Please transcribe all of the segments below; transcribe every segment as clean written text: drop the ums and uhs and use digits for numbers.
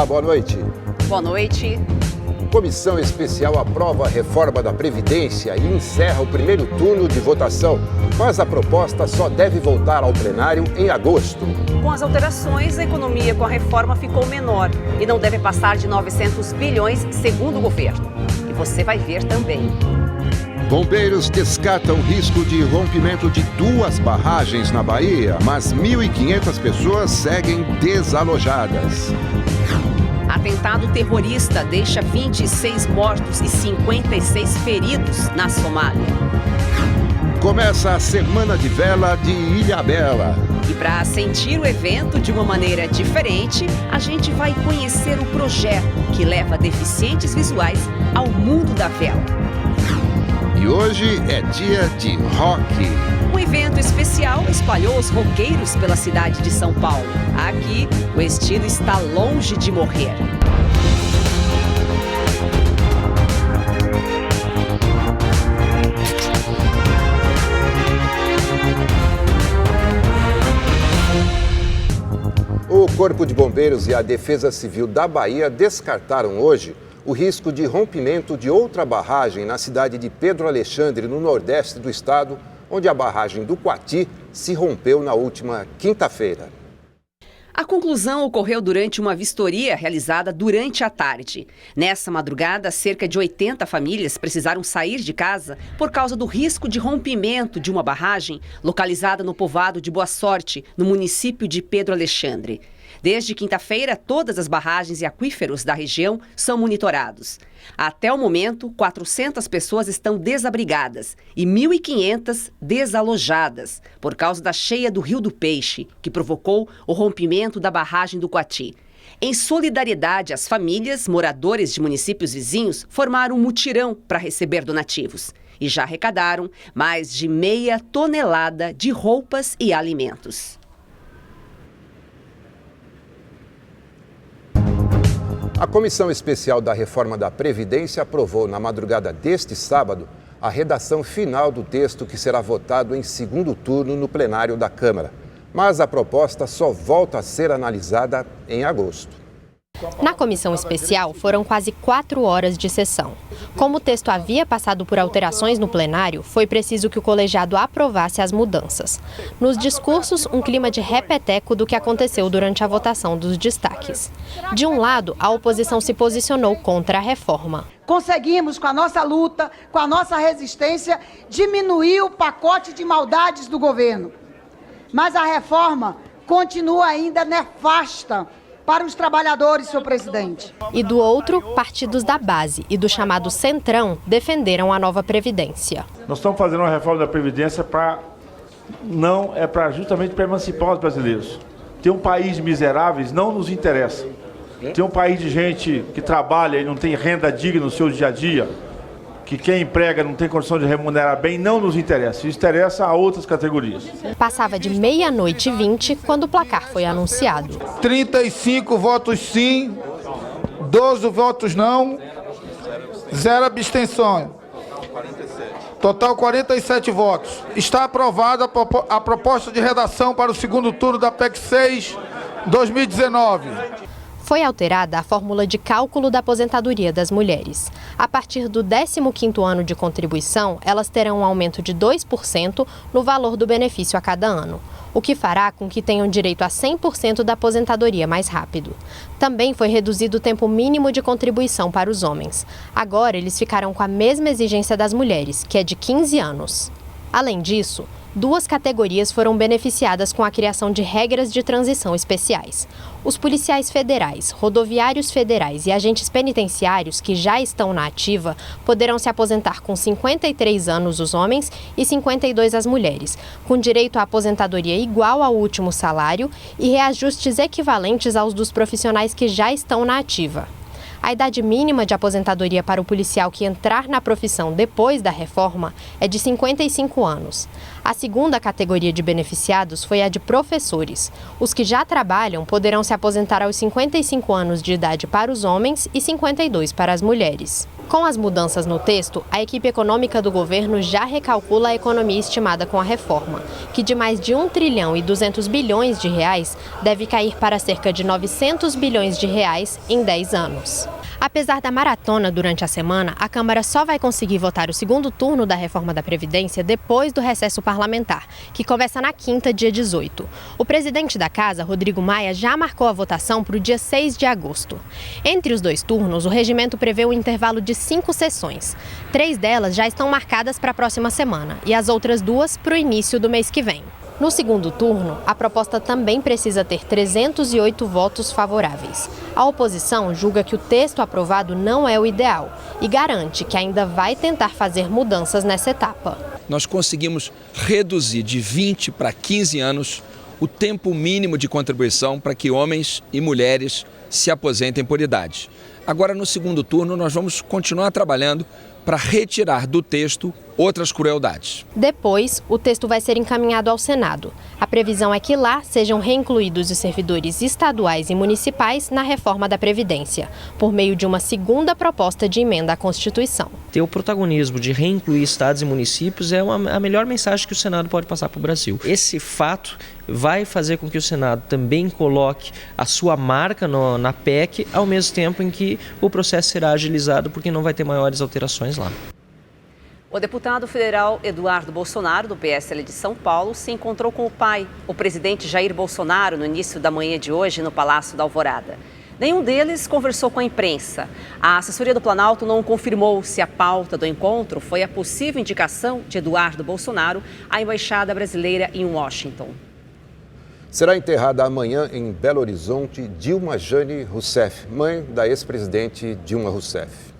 Olá, boa noite. Boa noite. Comissão especial aprova a reforma da Previdência e encerra o primeiro turno de votação, mas a proposta só deve voltar ao plenário em agosto. Com as alterações, a economia com a reforma ficou menor e não deve passar de 900 bilhões, segundo o governo. E você vai ver também. Bombeiros descartam risco de rompimento de 2 barragens na Bahia, mas 1.500 pessoas seguem desalojadas. Atentado terrorista deixa 26 mortos e 56 feridos na Somália. Começa a Semana de Vela de Ilhabela. E para sentir o evento de uma maneira diferente, a gente vai conhecer o projeto que leva deficientes visuais ao mundo da vela. E hoje é dia de rock. Um evento especial espalhou os roqueiros pela cidade de São Paulo. Aqui, o estilo está longe de morrer. O Corpo de Bombeiros e a Defesa Civil da Bahia descartaram hoje o risco de rompimento de outra barragem na cidade de Pedro Alexandre, no nordeste do estado, onde a barragem do Coati se rompeu na última quinta-feira. A conclusão ocorreu durante uma vistoria realizada durante a tarde. Nessa madrugada, cerca de 80 famílias precisaram sair de casa por causa do risco de rompimento de uma barragem localizada no povoado de Boa Sorte, no município de Pedro Alexandre. Desde quinta-feira, todas as barragens e aquíferos da região são monitorados. Até o momento, 400 pessoas estão desabrigadas e 1.500 desalojadas por causa da cheia do Rio do Peixe, que provocou o rompimento da barragem do Coati. Em solidariedade às famílias, moradores de municípios vizinhos formaram um mutirão para receber donativos e já arrecadaram mais de 0,5 tonelada de roupas e alimentos. A Comissão Especial da Reforma da Previdência aprovou na madrugada deste sábado a redação final do texto que será votado em segundo turno no plenário da Câmara. Mas a proposta só volta a ser analisada em agosto. Na comissão especial, foram quase 4 horas de sessão. Como o texto havia passado por alterações no plenário, foi preciso que o colegiado aprovasse as mudanças. Nos discursos, um clima de repeteco do que aconteceu durante a votação dos destaques. De um lado, a oposição se posicionou contra a reforma. Conseguimos, com a nossa luta, com a nossa resistência, diminuir o pacote de maldades do governo. Mas a reforma continua ainda nefasta para os trabalhadores, senhor presidente. E do outro, partidos da base e do chamado Centrão defenderam a nova Previdência. Nós estamos fazendo uma reforma da Previdência justamente para emancipar os brasileiros. Ter um país de miseráveis não nos interessa. Ter um país de gente que trabalha e não tem renda digna no seu dia a dia, que quem emprega não tem condição de remunerar bem, não nos interessa. Isso interessa a outras categorias. Passava de 00:20 quando o placar foi anunciado. 35 votos sim, 12 votos não, 0 abstenções. Total 47 votos. Está aprovada a proposta de redação para o segundo turno da PEC 6/2019. Foi alterada a fórmula de cálculo da aposentadoria das mulheres. A partir do 15º ano de contribuição, elas terão um aumento de 2% no valor do benefício a cada ano, o que fará com que tenham direito a 100% da aposentadoria mais rápido. Também foi reduzido o tempo mínimo de contribuição para os homens. Agora, eles ficarão com a mesma exigência das mulheres, que é de 15 anos. Além disso, 2 categorias foram beneficiadas com a criação de regras de transição especiais. Os policiais federais, rodoviários federais e agentes penitenciários que já estão na ativa poderão se aposentar com 53 anos os homens e 52 as mulheres, com direito à aposentadoria igual ao último salário e reajustes equivalentes aos dos profissionais que já estão na ativa. A idade mínima de aposentadoria para o policial que entrar na profissão depois da reforma é de 55 anos. A segunda categoria de beneficiados foi a de professores. Os que já trabalham poderão se aposentar aos 55 anos de idade para os homens e 52 para as mulheres. Com as mudanças no texto, a equipe econômica do governo já recalcula a economia estimada com a reforma, que de mais de 1 trilhão e 200 bilhões de reais deve cair para cerca de 900 bilhões de reais em 10 anos. Apesar da maratona durante a semana, a Câmara só vai conseguir votar o segundo turno da reforma da Previdência depois do recesso parlamentar, que começa na quinta, dia 18. O presidente da Casa, Rodrigo Maia, já marcou a votação para o dia 6 de agosto. Entre os dois turnos, o regimento prevê um intervalo de 5 sessões. 3 delas já estão marcadas para a próxima semana e as outras 2 para o início do mês que vem. No segundo turno, a proposta também precisa ter 308 votos favoráveis. A oposição julga que o texto aprovado não é o ideal e garante que ainda vai tentar fazer mudanças nessa etapa. Nós conseguimos reduzir de 20 para 15 anos o tempo mínimo de contribuição para que homens e mulheres se aposentem por idade. Agora, no segundo turno, nós vamos continuar trabalhando para retirar do texto outras crueldades. Depois, o texto vai ser encaminhado ao Senado. A previsão é que lá sejam reincluídos os servidores estaduais e municipais na reforma da Previdência, por meio de uma segunda proposta de emenda à Constituição. Ter o protagonismo de reincluir estados e municípios é a melhor mensagem que o Senado pode passar para o Brasil. Esse fato vai fazer com que o Senado também coloque a sua marca na PEC, ao mesmo tempo em que o processo será agilizado, porque não vai ter maiores alterações lá. O deputado federal Eduardo Bolsonaro, do PSL de São Paulo, se encontrou com o pai, o presidente Jair Bolsonaro, no início da manhã de hoje, no Palácio da Alvorada. Nenhum deles conversou com a imprensa. A assessoria do Planalto não confirmou se a pauta do encontro foi a possível indicação de Eduardo Bolsonaro à Embaixada Brasileira em Washington. Será enterrada amanhã em Belo Horizonte Dilma Jane Rousseff, mãe da ex-presidente Dilma Rousseff.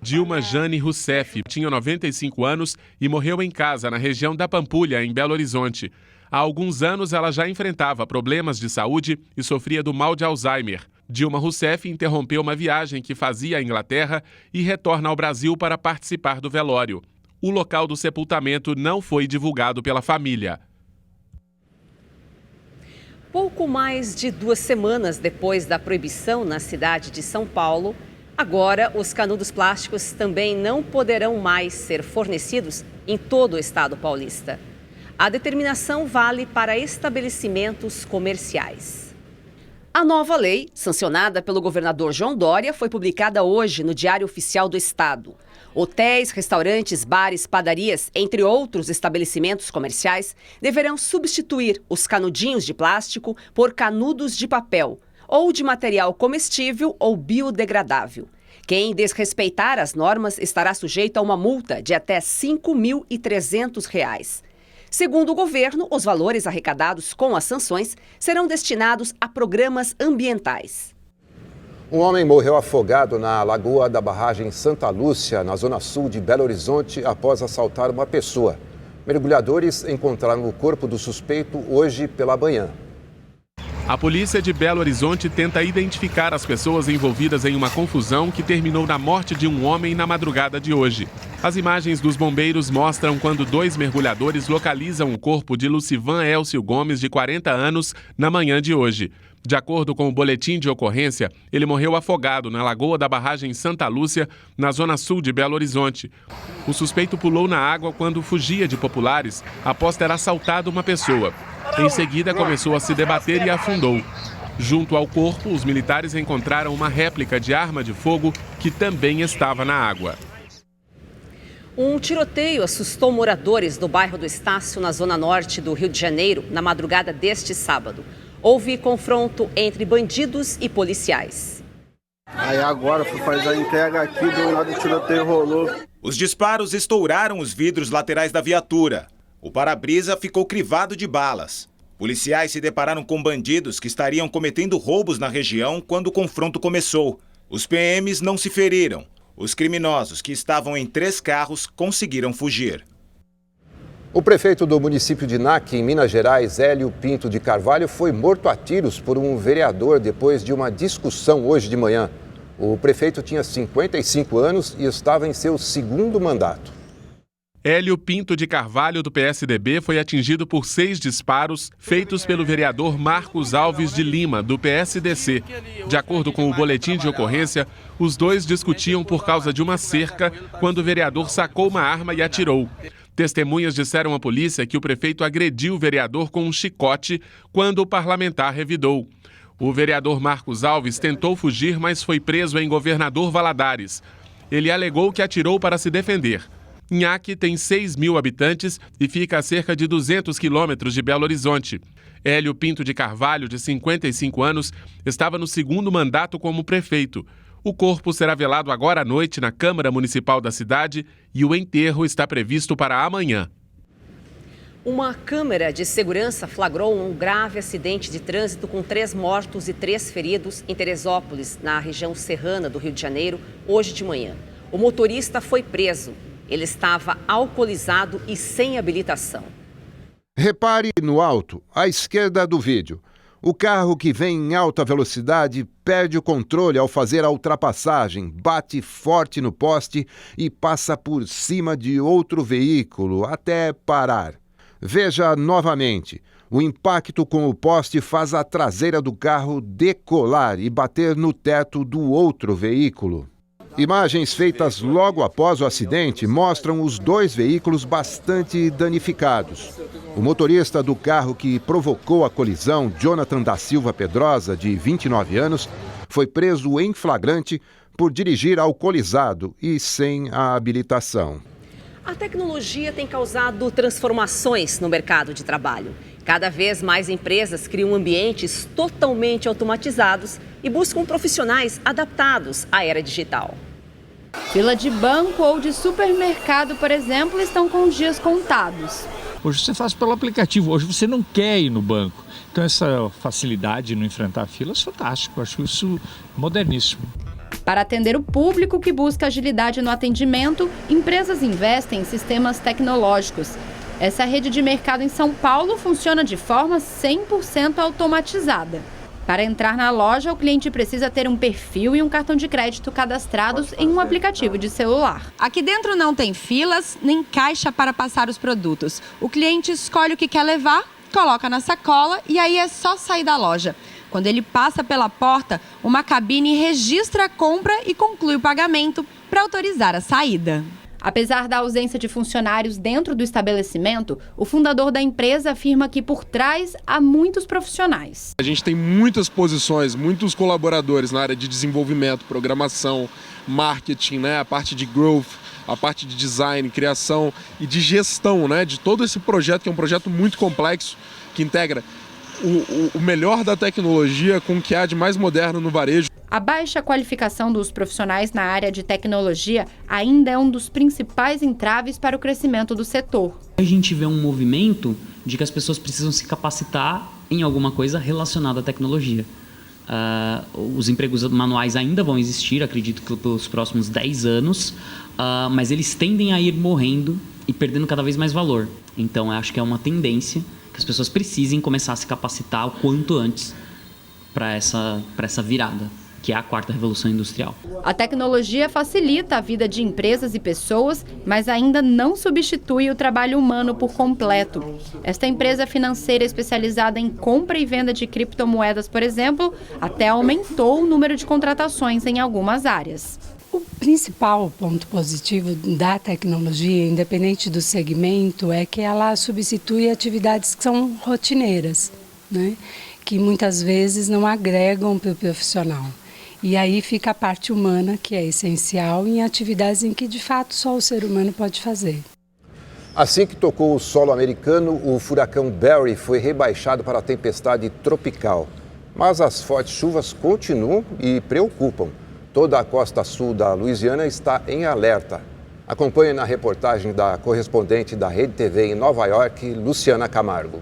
Dilma Jane Rousseff tinha 95 anos e morreu em casa, na região da Pampulha, em Belo Horizonte. Há alguns anos, ela já enfrentava problemas de saúde e sofria do mal de Alzheimer. Dilma Rousseff interrompeu uma viagem que fazia à Inglaterra e retorna ao Brasil para participar do velório. O local do sepultamento não foi divulgado pela família. Pouco mais de 2 semanas depois da proibição na cidade de São Paulo, agora os canudos plásticos também não poderão mais ser fornecidos em todo o estado paulista. A determinação vale para estabelecimentos comerciais. A nova lei, sancionada pelo governador João Dória, foi publicada hoje no Diário Oficial do Estado. Hotéis, restaurantes, bares, padarias, entre outros estabelecimentos comerciais, deverão substituir os canudinhos de plástico por canudos de papel ou de material comestível ou biodegradável. Quem desrespeitar as normas estará sujeito a uma multa de até R$ 5.300. Segundo o governo, os valores arrecadados com as sanções serão destinados a programas ambientais. Um homem morreu afogado na lagoa da barragem Santa Lúcia, na zona sul de Belo Horizonte, após assaltar uma pessoa. Mergulhadores encontraram o corpo do suspeito hoje pela manhã. A polícia de Belo Horizonte tenta identificar as pessoas envolvidas em uma confusão que terminou na morte de um homem na madrugada de hoje. As imagens dos bombeiros mostram quando 2 mergulhadores localizam o corpo de Lucivan Elcio Gomes, de 40 anos, na manhã de hoje. De acordo com o boletim de ocorrência, ele morreu afogado na lagoa da barragem Santa Lúcia, na zona sul de Belo Horizonte. O suspeito pulou na água quando fugia de populares após ter assaltado uma pessoa. Em seguida, começou a se debater e afundou. Junto ao corpo, os militares encontraram uma réplica de arma de fogo que também estava na água. Um tiroteio assustou moradores do bairro do Estácio, na zona norte do Rio de Janeiro, na madrugada deste sábado. Houve confronto entre bandidos e policiais. Aí agora fui fazer a entrega aqui, do lado do tiroteio rolou. Os disparos estouraram os vidros laterais da viatura. O para-brisa ficou crivado de balas. Policiais se depararam com bandidos que estariam cometendo roubos na região quando o confronto começou. Os PMs não se feriram. Os criminosos, que estavam em 3 carros, conseguiram fugir. O prefeito do município de Naque, em Minas Gerais, Hélio Pinto de Carvalho, foi morto a tiros por um vereador depois de uma discussão hoje de manhã. O prefeito tinha 55 anos e estava em seu 2º mandato. Hélio Pinto de Carvalho, do PSDB, foi atingido por 6 disparos feitos pelo vereador Marcos Alves de Lima, do PSDC. De acordo com o boletim de ocorrência, os dois discutiam por causa de uma cerca quando o vereador sacou uma arma e atirou. Testemunhas disseram à polícia que o prefeito agrediu o vereador com um chicote quando o parlamentar revidou. O vereador Marcos Alves tentou fugir, mas foi preso em Governador Valadares. Ele alegou que atirou para se defender. Nhaque tem 6.000 habitantes e fica a cerca de 200 quilômetros de Belo Horizonte. Hélio Pinto de Carvalho, de 55 anos, estava no segundo mandato como prefeito. O corpo será velado agora à noite na Câmara Municipal da cidade e o enterro está previsto para amanhã. Uma câmera de segurança flagrou um grave acidente de trânsito com 3 mortos e 3 feridos em Teresópolis, na região serrana do Rio de Janeiro, hoje de manhã. O motorista foi preso. Ele estava alcoolizado e sem habilitação. Repare no alto, à esquerda do vídeo. O carro que vem em alta velocidade perde o controle ao fazer a ultrapassagem, bate forte no poste e passa por cima de outro veículo até parar. Veja novamente. O impacto com o poste faz a traseira do carro decolar e bater no teto do outro veículo. Imagens feitas logo após o acidente mostram os 2 veículos bastante danificados. O motorista do carro que provocou a colisão, Jonathan da Silva Pedrosa, de 29 anos, foi preso em flagrante por dirigir alcoolizado e sem a habilitação. A tecnologia tem causado transformações no mercado de trabalho. Cada vez mais empresas criam ambientes totalmente automatizados e buscam profissionais adaptados à era digital. Fila de banco ou de supermercado, por exemplo, estão com os dias contados. Hoje você faz pelo aplicativo, hoje você não quer ir no banco. Então essa facilidade de não enfrentar filas é fantástico, eu acho isso moderníssimo. Para atender o público que busca agilidade no atendimento, empresas investem em sistemas tecnológicos. Essa rede de mercado em São Paulo funciona de forma 100% automatizada. Para entrar na loja, o cliente precisa ter um perfil e um cartão de crédito cadastrados em um aplicativo de celular. Aqui dentro não tem filas nem caixa para passar os produtos. O cliente escolhe o que quer levar, coloca na sacola e aí é só sair da loja. Quando ele passa pela porta, uma cabine registra a compra e conclui o pagamento para autorizar a saída. Apesar da ausência de funcionários dentro do estabelecimento, o fundador da empresa afirma que por trás há muitos profissionais. A gente tem muitas posições, muitos colaboradores na área de desenvolvimento, programação, marketing, né, a parte de growth, a parte de design, criação e de gestão, né, de todo esse projeto, que é um projeto muito complexo, que integra o melhor da tecnologia com o que há de mais moderno no varejo. A baixa qualificação dos profissionais na área de tecnologia ainda é um dos principais entraves para o crescimento do setor. A gente vê um movimento de que as pessoas precisam se capacitar em alguma coisa relacionada à tecnologia. Os empregos manuais ainda vão existir, acredito que pelos próximos 10 anos, mas eles tendem a ir morrendo e perdendo cada vez mais valor. Então, eu acho que é uma tendência que as pessoas precisem começar a se capacitar o quanto antes para essa virada, que é a 4ª Revolução Industrial. A tecnologia facilita a vida de empresas e pessoas, mas ainda não substitui o trabalho humano por completo. Esta empresa financeira especializada em compra e venda de criptomoedas, por exemplo, até aumentou o número de contratações em algumas áreas. O principal ponto positivo da tecnologia, independente do segmento, é que ela substitui atividades que são rotineiras, né? Que muitas vezes não agregam para o profissional. E aí fica a parte humana, que é essencial, em atividades em que, de fato, só o ser humano pode fazer. Assim que tocou o solo americano, o furacão Barry foi rebaixado para a tempestade tropical. Mas as fortes chuvas continuam e preocupam. Toda a costa sul da Louisiana está em alerta. Acompanhe na reportagem da correspondente da Rede TV em Nova York, Luciana Camargo.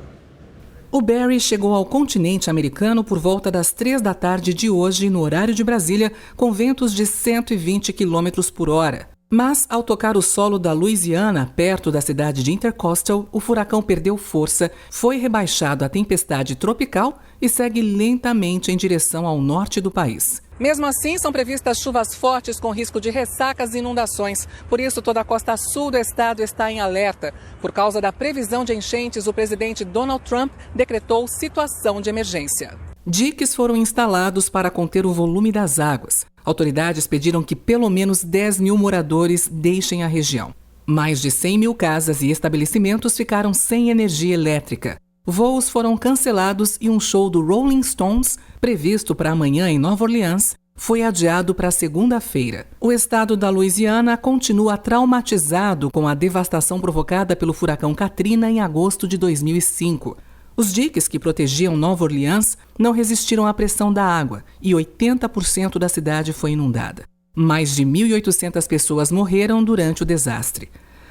O Barry chegou ao continente americano por volta das 3 da tarde de hoje, no horário de Brasília, com ventos de 120 km por hora. Mas, ao tocar o solo da Louisiana, perto da cidade de Intercoastal, o furacão perdeu força, foi rebaixado a tempestade tropical e segue lentamente em direção ao norte do país. Mesmo assim, são previstas chuvas fortes com risco de ressacas e inundações. Por isso, toda a costa sul do estado está em alerta. Por causa da previsão de enchentes, o presidente Donald Trump decretou situação de emergência. Diques foram instalados para conter o volume das águas. Autoridades pediram que pelo menos 10 mil moradores deixem a região. Mais de 100 mil casas e estabelecimentos ficaram sem energia elétrica. Voos foram cancelados e um show do Rolling Stones, previsto para amanhã em Nova Orleans, foi adiado para segunda-feira. O estado da Louisiana continua traumatizado com a devastação provocada pelo furacão Katrina em agosto de 2005. Os diques que protegiam Nova Orleans não resistiram à pressão da água e 80% da cidade foi inundada. Mais de 1.800 pessoas morreram durante o desastre.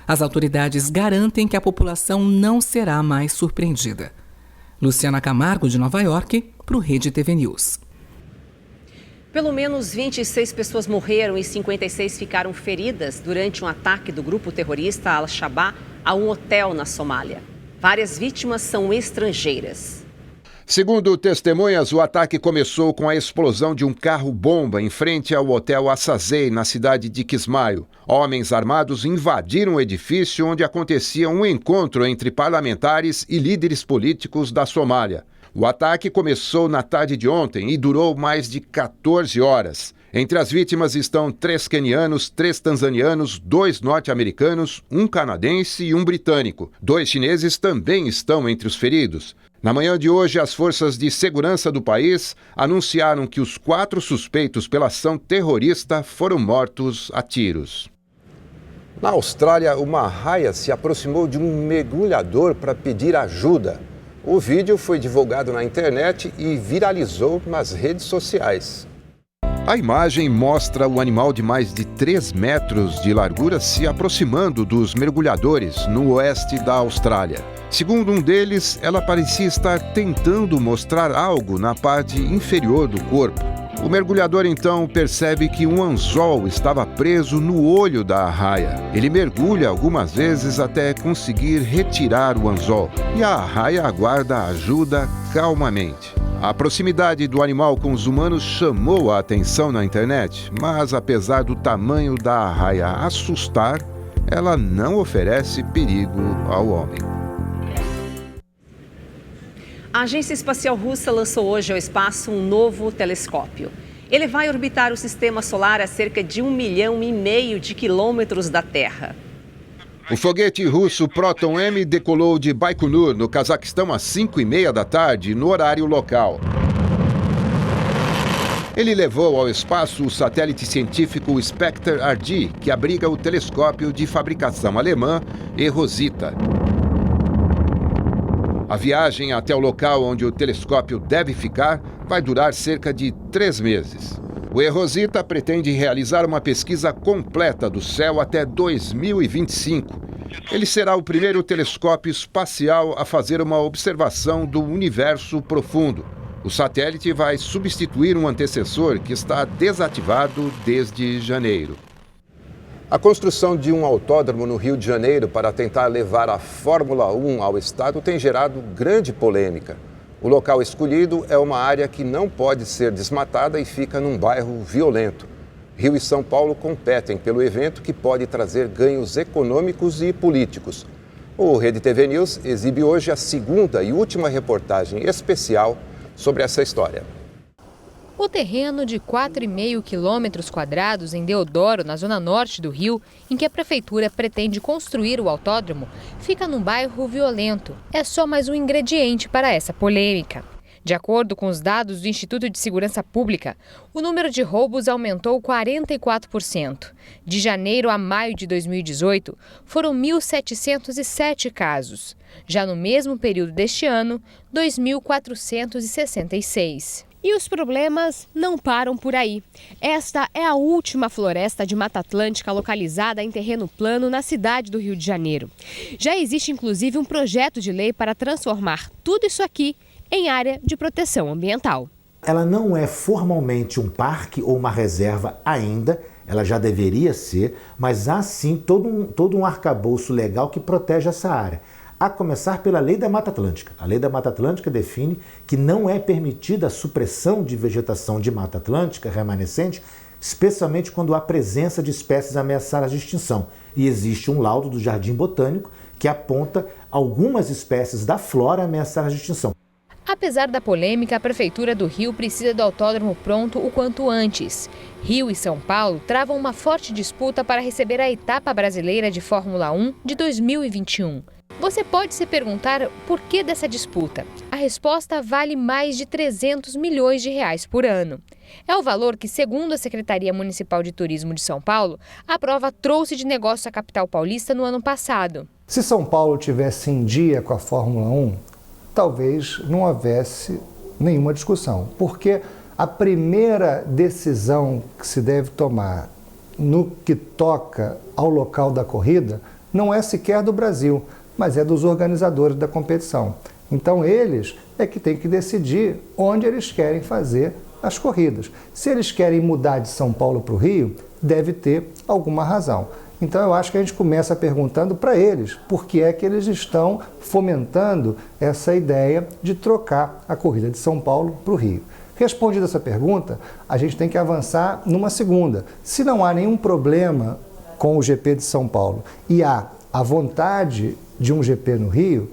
As autoridades garantem que a população não será mais surpreendida. Luciana Camargo, de Nova York, para o Rede TV News. Pelo menos 26 pessoas morreram e 56 ficaram feridas durante um ataque do grupo terrorista Al-Shabaab a um hotel na Somália. Várias vítimas são estrangeiras. Segundo testemunhas, o ataque começou com a explosão de um carro-bomba em frente ao Hotel Assazei, na cidade de Kismayo. Homens armados invadiram o edifício onde acontecia um encontro entre parlamentares e líderes políticos da Somália. O ataque começou na tarde de ontem e durou mais de 14 horas. Entre as vítimas estão 3 quenianos, 3 tanzanianos, 2 norte-americanos, 1 canadense e 1 britânico. 2 chineses também estão entre os feridos. Na manhã de hoje, as forças de segurança do país anunciaram que os 4 suspeitos pela ação terrorista foram mortos a tiros. Na Austrália, uma raia se aproximou de um mergulhador para pedir ajuda. O vídeo foi divulgado na internet e viralizou nas redes sociais. A imagem mostra o animal de mais de 3 metros de largura se aproximando dos mergulhadores no oeste da Austrália. Segundo um deles, ela parecia estar tentando mostrar algo na parte inferior do corpo. O mergulhador então percebe que um anzol estava preso no olho da arraia. Ele mergulha algumas vezes até conseguir retirar o anzol e a arraia aguarda a ajuda calmamente. A proximidade do animal com os humanos chamou a atenção na internet, mas apesar do tamanho da arraia assustar, ela não oferece perigo ao homem. A Agência Espacial Russa lançou hoje ao espaço um novo telescópio. Ele vai orbitar o sistema solar a cerca de 1,5 milhão de quilômetros da Terra. O foguete russo Proton-M decolou de Baikonur, no Cazaquistão, às 5h30 da tarde, no horário local. Ele levou ao espaço o satélite científico Spectre-RG, que abriga o telescópio de fabricação alemã Rosita. A viagem até o local onde o telescópio deve ficar vai durar cerca de 3 meses. O Rosita pretende realizar uma pesquisa completa do céu até 2025. Ele será o primeiro telescópio espacial a fazer uma observação do universo profundo. O satélite vai substituir um antecessor que está desativado desde janeiro. A construção de um autódromo no Rio de Janeiro para tentar levar a Fórmula 1 ao estado tem gerado grande polêmica. O local escolhido é uma área que não pode ser desmatada e fica num bairro violento. Rio e São Paulo competem pelo evento que pode trazer ganhos econômicos e políticos. O Rede TV News exibe hoje a segunda e última reportagem especial sobre essa história. O terreno de 4,5 quilômetros quadrados em Deodoro, na zona norte do Rio, em que a prefeitura pretende construir o autódromo, fica num bairro violento. É só mais um ingrediente para essa polêmica. De acordo com os dados do Instituto de Segurança Pública, o número de roubos aumentou 44%. De janeiro a maio de 2018, foram 1.707 casos. Já no mesmo período deste ano, 2.466. E os problemas não param por aí. Esta é a última floresta de Mata Atlântica localizada em terreno plano na cidade do Rio de Janeiro. Já existe inclusive um projeto de lei para transformar tudo isso aqui em área de proteção ambiental. Ela não é formalmente um parque ou uma reserva ainda, ela já deveria ser, mas há sim todo um arcabouço legal que protege essa área. A começar pela Lei da Mata Atlântica. A Lei da Mata Atlântica define que não é permitida a supressão de vegetação de Mata Atlântica remanescente, especialmente quando há presença de espécies ameaçadas de extinção. E existe um laudo do Jardim Botânico que aponta algumas espécies da flora ameaçadas de extinção. Apesar da polêmica, a Prefeitura do Rio precisa do autódromo pronto o quanto antes. Rio e São Paulo travam uma forte disputa para receber a etapa brasileira de Fórmula 1 de 2021. Você pode se perguntar por que dessa disputa. A resposta vale mais de 300 milhões de reais por ano. É o valor que, segundo a Secretaria Municipal de Turismo de São Paulo, a prova trouxe de negócio à capital paulista no ano passado. Se São Paulo tivesse em dia com a Fórmula 1, talvez não houvesse nenhuma discussão, porque a primeira decisão que se deve tomar no que toca ao local da corrida não é sequer do Brasil, mas é dos organizadores da competição. Então eles é que têm que decidir onde eles querem fazer as corridas. Se eles querem mudar de São Paulo para o Rio, deve ter alguma razão. Então eu acho que a gente começa perguntando para eles por que é que eles estão fomentando essa ideia de trocar a corrida de São Paulo para o Rio. Respondida essa pergunta, a gente tem que avançar numa segunda. Se não há nenhum problema com o GP de São Paulo e há a vontade de um GP no Rio,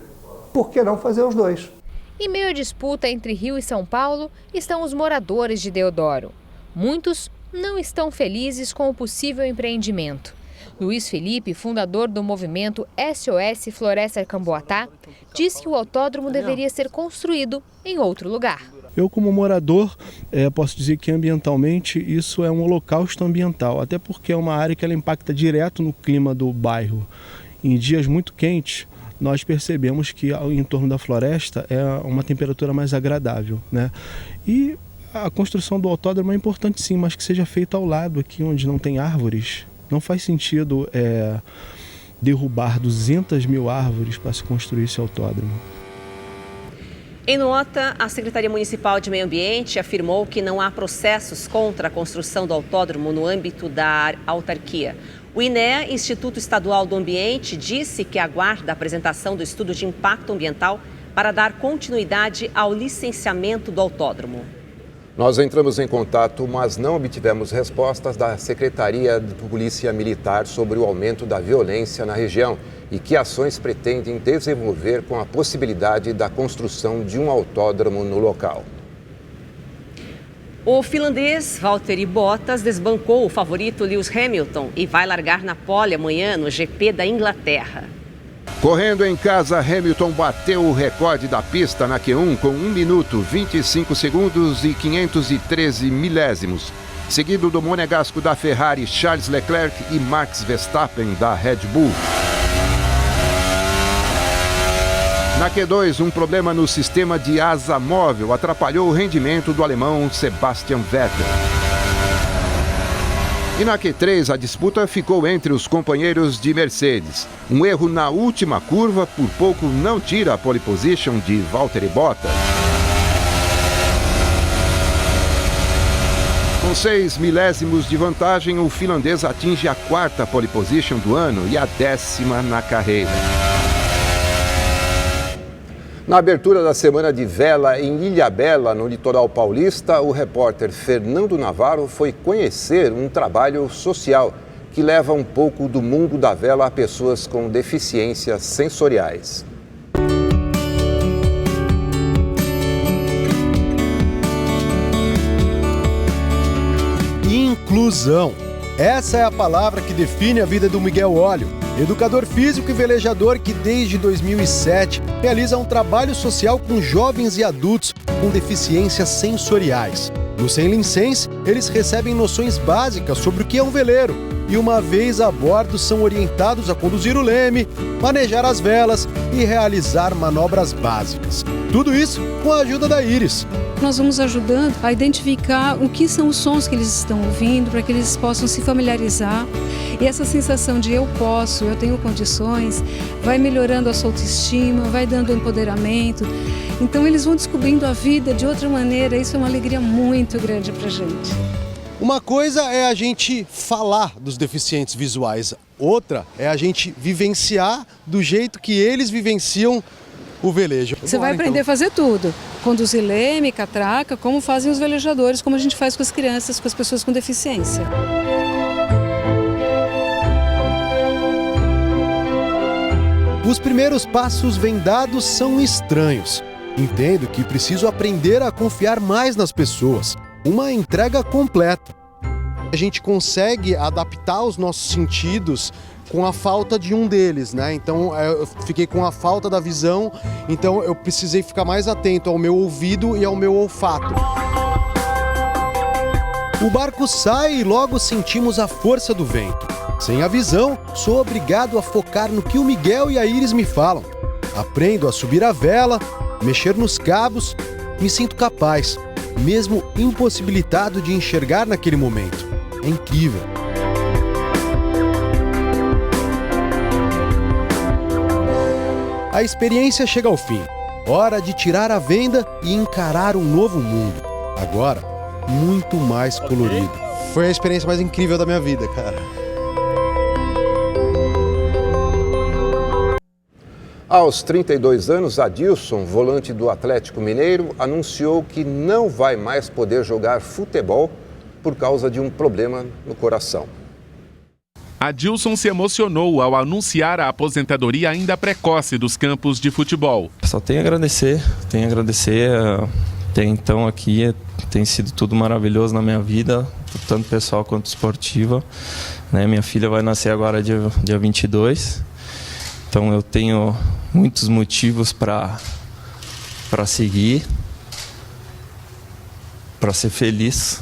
por que não fazer os dois? Em meio à disputa entre Rio e São Paulo estão os moradores de Deodoro. Muitos não estão felizes com o possível empreendimento. Luiz Felipe, fundador do movimento SOS Floresta Camboatá, diz que o autódromo deveria ser construído em outro lugar. Eu, como morador, posso dizer que ambientalmente isso é um holocausto ambiental, até porque é uma área que ela impacta direto no clima do bairro. Em dias muito quentes, nós percebemos que em torno da floresta é uma temperatura mais agradável, né? E a construção do autódromo é importante sim, mas que seja feita ao lado, aqui onde não tem árvores. Não faz sentido derrubar 200 mil árvores para se construir esse autódromo. Em nota, a Secretaria Municipal de Meio Ambiente afirmou que não há processos contra a construção do autódromo no âmbito da autarquia. O INEA, Instituto Estadual do Ambiente, disse que aguarda a apresentação do estudo de impacto ambiental para dar continuidade ao licenciamento do autódromo. Nós entramos em contato, mas não obtivemos respostas da Secretaria de Polícia Militar sobre o aumento da violência na região e que ações pretendem desenvolver com a possibilidade da construção de um autódromo no local. O finlandês Valtteri Bottas desbancou o favorito Lewis Hamilton e vai largar na pole amanhã no GP da Inglaterra. Correndo em casa, Hamilton bateu o recorde da pista na Q1 com 1 minuto, 25 segundos e 513 milésimos, seguido do monegasco da Ferrari Charles Leclerc e Max Verstappen da Red Bull. Na Q2, um problema no sistema de asa móvel atrapalhou o rendimento do alemão Sebastian Vettel. E na Q3, a disputa ficou entre os companheiros de Mercedes. Um erro na última curva, por pouco não tira a pole position de Valtteri Bottas. Com 6 milésimos de vantagem, o finlandês atinge a 4ª pole position do ano e a 10ª na carreira. Na abertura da semana de vela em Ilhabela, no litoral paulista, o repórter Fernando Navarro foi conhecer um trabalho social que leva um pouco do mundo da vela a pessoas com deficiências sensoriais. Inclusão. Essa é a palavra que define a vida do Miguel Óleo, educador físico e velejador que desde 2007 realiza um trabalho social com jovens e adultos com deficiências sensoriais. No Senlincense, eles recebem noções básicas sobre o que é um veleiro e uma vez a bordo são orientados a conduzir o leme, manejar as velas e realizar manobras básicas. Tudo isso com a ajuda da Iris. Nós vamos ajudando a identificar o que são os sons que eles estão ouvindo para que eles possam se familiarizar. E essa sensação de eu posso, eu tenho condições, vai melhorando a sua autoestima, vai dando empoderamento. Então eles vão descobrindo a vida de outra maneira, isso é uma alegria muito grande para a gente. O Uma coisa é a gente falar dos deficientes visuais, outra é a gente vivenciar do jeito que eles vivenciam o velejo. Você vai aprender a fazer tudo. Conduzir leme, catraca, como fazem os velejadores, como a gente faz com as crianças, com as pessoas com deficiência. Os primeiros passos vendados são estranhos. Entendo que preciso aprender a confiar mais nas pessoas. Uma entrega completa. A gente consegue adaptar os nossos sentidos com a falta de um deles, né? Então eu fiquei com a falta da visão, então eu precisei ficar mais atento ao meu ouvido e ao meu olfato. O barco sai e logo sentimos a força do vento. Sem a visão, sou obrigado a focar no que o Miguel e a Iris me falam. Aprendo a subir a vela, mexer nos cabos, me sinto capaz, mesmo impossibilitado de enxergar naquele momento. É incrível. A experiência chega ao fim. Hora de tirar a venda e encarar um novo mundo. Agora, muito mais colorido. Foi a experiência mais incrível da minha vida, cara. Aos 32 anos, Adilson, volante do Atlético Mineiro, anunciou que não vai mais poder jogar futebol por causa de um problema no coração. Adilson se emocionou ao anunciar a aposentadoria ainda precoce dos campos de futebol. Só tenho a agradecer. Até então aqui tem sido tudo maravilhoso na minha vida, tanto pessoal quanto esportiva. Minha filha vai nascer agora dia 22, então eu tenho muitos motivos para seguir, para ser feliz.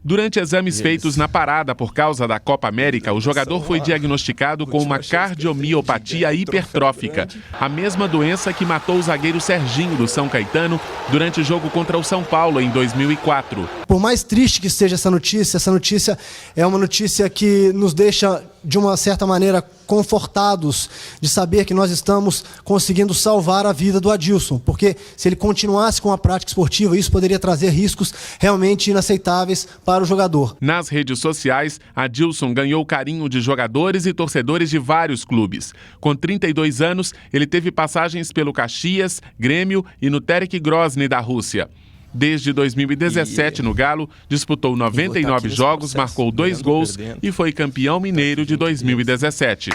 Durante exames feitos na parada por causa da Copa América, o jogador foi diagnosticado com uma cardiomiopatia hipertrófica, a mesma doença que matou o zagueiro Serginho do São Caetano durante o jogo contra o São Paulo em 2004. Por mais triste que seja essa notícia é uma notícia que nos deixa, de uma certa maneira, confortados de saber que nós estamos conseguindo salvar a vida do Adilson, porque se ele continuasse com a prática esportiva, isso poderia trazer riscos realmente inaceitáveis para o jogador. Nas redes sociais, Adilson ganhou o carinho de jogadores e torcedores de vários clubes. Com 32 anos, ele teve passagens pelo Caxias, Grêmio e no Terek Grozny da Rússia. Desde 2017, no Galo, disputou 99 jogos, marcou 2 gols e foi campeão mineiro de 2017.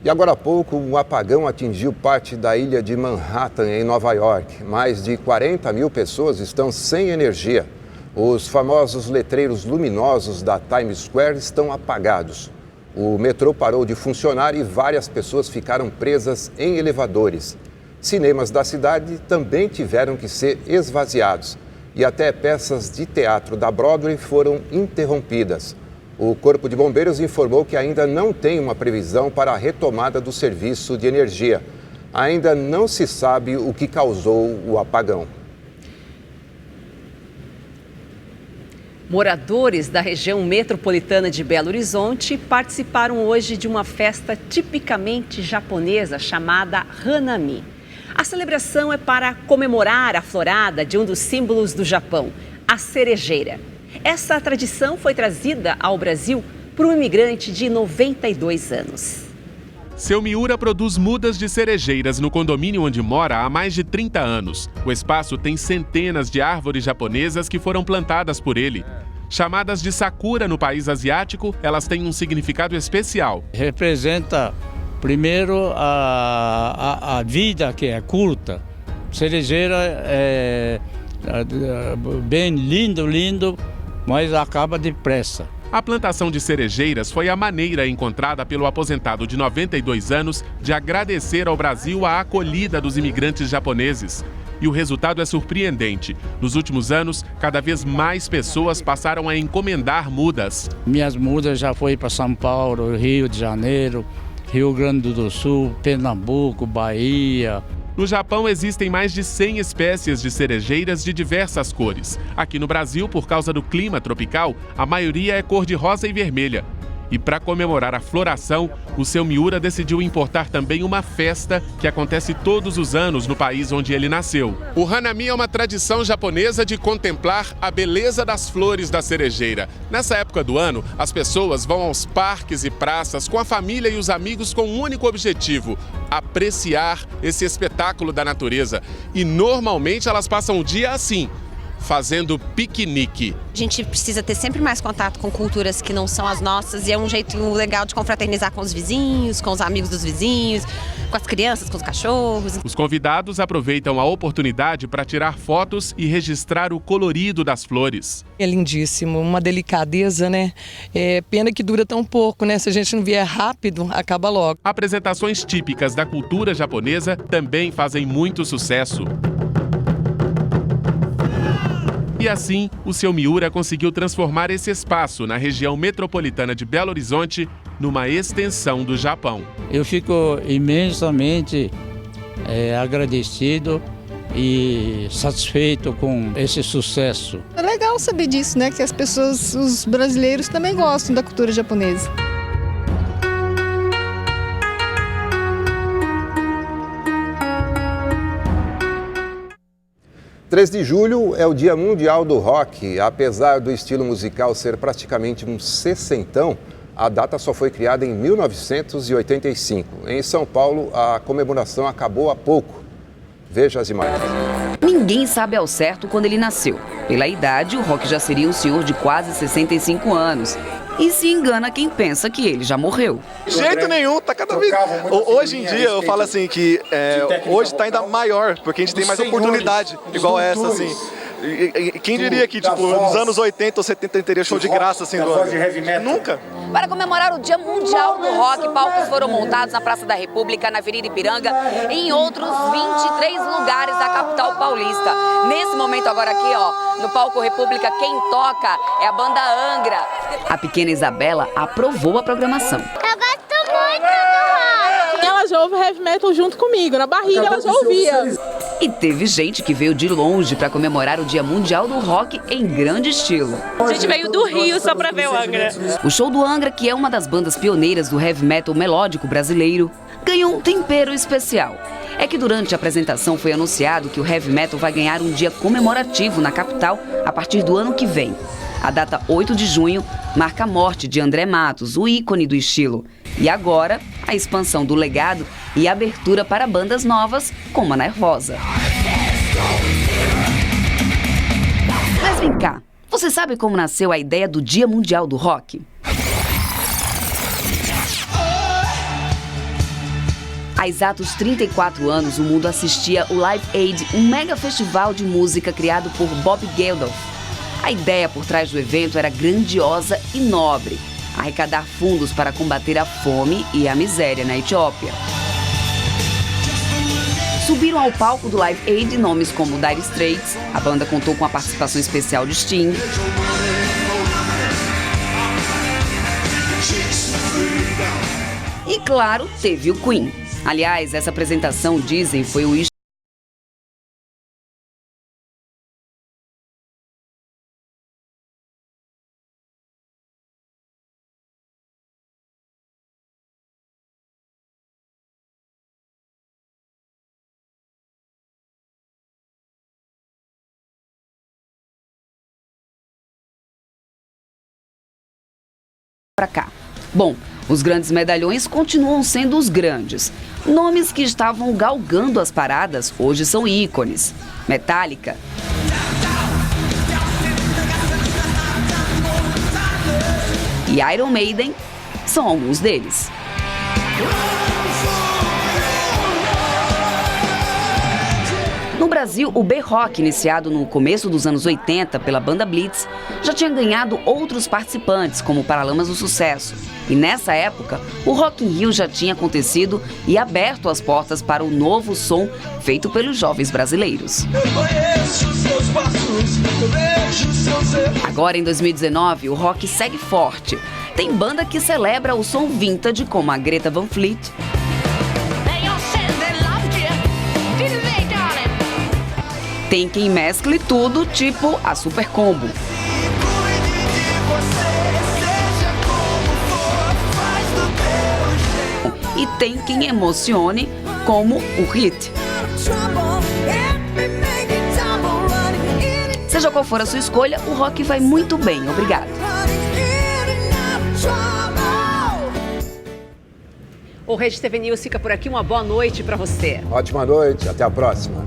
E agora há pouco, um apagão atingiu parte da ilha de Manhattan, em Nova York. Mais de 40 mil pessoas estão sem energia. Os famosos letreiros luminosos da Times Square estão apagados. O metrô parou de funcionar e várias pessoas ficaram presas em elevadores. Cinemas da cidade também tiveram que ser esvaziados e até peças de teatro da Broadway foram interrompidas. O Corpo de Bombeiros informou que ainda não tem uma previsão para a retomada do serviço de energia. Ainda não se sabe o que causou o apagão. Moradores da região metropolitana de Belo Horizonte participaram hoje de uma festa tipicamente japonesa chamada Hanami. A celebração é para comemorar a florada de um dos símbolos do Japão, a cerejeira. Essa tradição foi trazida ao Brasil por um imigrante de 92 anos. Seu Miura produz mudas de cerejeiras no condomínio onde mora há mais de 30 anos. O espaço tem centenas de árvores japonesas que foram plantadas por ele. Chamadas de sakura no país asiático, elas têm um significado especial. Representa, primeiro, a vida que é curta. Cerejeira é bem lindo, mas acaba depressa. A plantação de cerejeiras foi a maneira encontrada pelo aposentado de 92 anos de agradecer ao Brasil a acolhida dos imigrantes japoneses. E o resultado é surpreendente. Nos últimos anos, cada vez mais pessoas passaram a encomendar mudas. Minhas mudas já foram para São Paulo, Rio de Janeiro, Rio Grande do Sul, Pernambuco, Bahia. No Japão existem mais de 100 espécies de cerejeiras de diversas cores. Aqui no Brasil, por causa do clima tropical, a maioria é cor-de-rosa e vermelha. E para comemorar a floração, o seu Miura decidiu importar também uma festa que acontece todos os anos no país onde ele nasceu. O Hanami é uma tradição japonesa de contemplar a beleza das flores da cerejeira. Nessa época do ano, as pessoas vão aos parques e praças com a família e os amigos com um único objetivo: apreciar esse espetáculo da natureza. E normalmente elas passam o dia assim, fazendo piquenique. A gente precisa ter sempre mais contato com culturas que não são as nossas e é um jeito legal de confraternizar com os vizinhos, com os amigos dos vizinhos, com as crianças, com os cachorros. Os convidados aproveitam a oportunidade para tirar fotos e registrar o colorido das flores. É lindíssimo, uma delicadeza, né? É pena que dura tão pouco, né? Se a gente não vier rápido, acaba logo. Apresentações típicas da cultura japonesa também fazem muito sucesso. E assim, o seu Miura conseguiu transformar esse espaço na região metropolitana de Belo Horizonte numa extensão do Japão. Eu fico imensamente agradecido e satisfeito com esse sucesso. É legal saber disso, né? Que as pessoas, os brasileiros também gostam da cultura japonesa. O 3 de julho é o Dia Mundial do Rock. Apesar do estilo musical ser praticamente um sessentão, a data só foi criada em 1985. Em São Paulo, a comemoração acabou há pouco. Veja as imagens. Ninguém sabe ao certo quando ele nasceu. Pela idade, o Rock já seria um senhor de quase 65 anos. E se engana quem pensa que ele já morreu. De jeito nenhum, tá cada vez... Hoje em dia, eu falo assim que hoje tá ainda maior, porque a gente tem mais oportunidade, igual essa, assim. E quem diria que, tipo, nos anos 80 ou 70 teria show de graça, assim, do ano? Nunca. Para comemorar o Dia Mundial do Rock, palcos foram montados na Praça da República, na Avenida Ipiranga e em outros 23 lugares da capital paulista. Nesse momento agora aqui, ó, no palco República, quem toca é a banda Angra. A pequena Isabela aprovou a programação. Eu gosto muito do rock. Ela já ouve heavy metal junto comigo, na barriga ela já ouvia. E teve gente que veio de longe para comemorar o Dia Mundial do Rock em grande estilo. A gente veio do Rio só para ver o Angra. O show do Angra, que é uma das bandas pioneiras do heavy metal melódico brasileiro, ganhou um tempero especial. É que durante a apresentação foi anunciado que o heavy metal vai ganhar um dia comemorativo na capital a partir do ano que vem. A data 8 de junho marca a morte de André Matos, o ícone do estilo. E agora, a expansão do legado e a abertura para bandas novas, como a Nervosa. Mas vem cá, você sabe como nasceu a ideia do Dia Mundial do Rock? Há exatos 34 anos, o mundo assistia o Live Aid, um mega festival de música criado por Bob Geldof. A ideia por trás do evento era grandiosa e nobre: arrecadar fundos para combater a fome e a miséria na Etiópia. Subiram ao palco do Live Aid nomes como Dire Straits, a banda contou com a participação especial de Sting. E claro, teve o Queen. Aliás, essa apresentação, dizem, foi o para cá. Bom, os grandes medalhões continuam sendo os grandes. Nomes que estavam galgando as paradas hoje são ícones. Metallica, e Iron Maiden são alguns deles. No Brasil, o B-Rock, iniciado no começo dos anos 80 pela banda Blitz, já tinha ganhado outros participantes, como Paralamas do Sucesso. E nessa época, o Rock in Rio já tinha acontecido e aberto as portas para o novo som feito pelos jovens brasileiros. Agora, em 2019, o rock segue forte. Tem banda que celebra o som vintage, como a Greta Van Fleet. Tem quem mescle tudo, tipo a Super Combo. né? E tem quem emocione, como o Hit. Seja qual for a sua escolha, o rock vai muito bem. Obrigada. O Rede TV News fica por aqui. Uma boa noite para você. Ótima noite, até a próxima.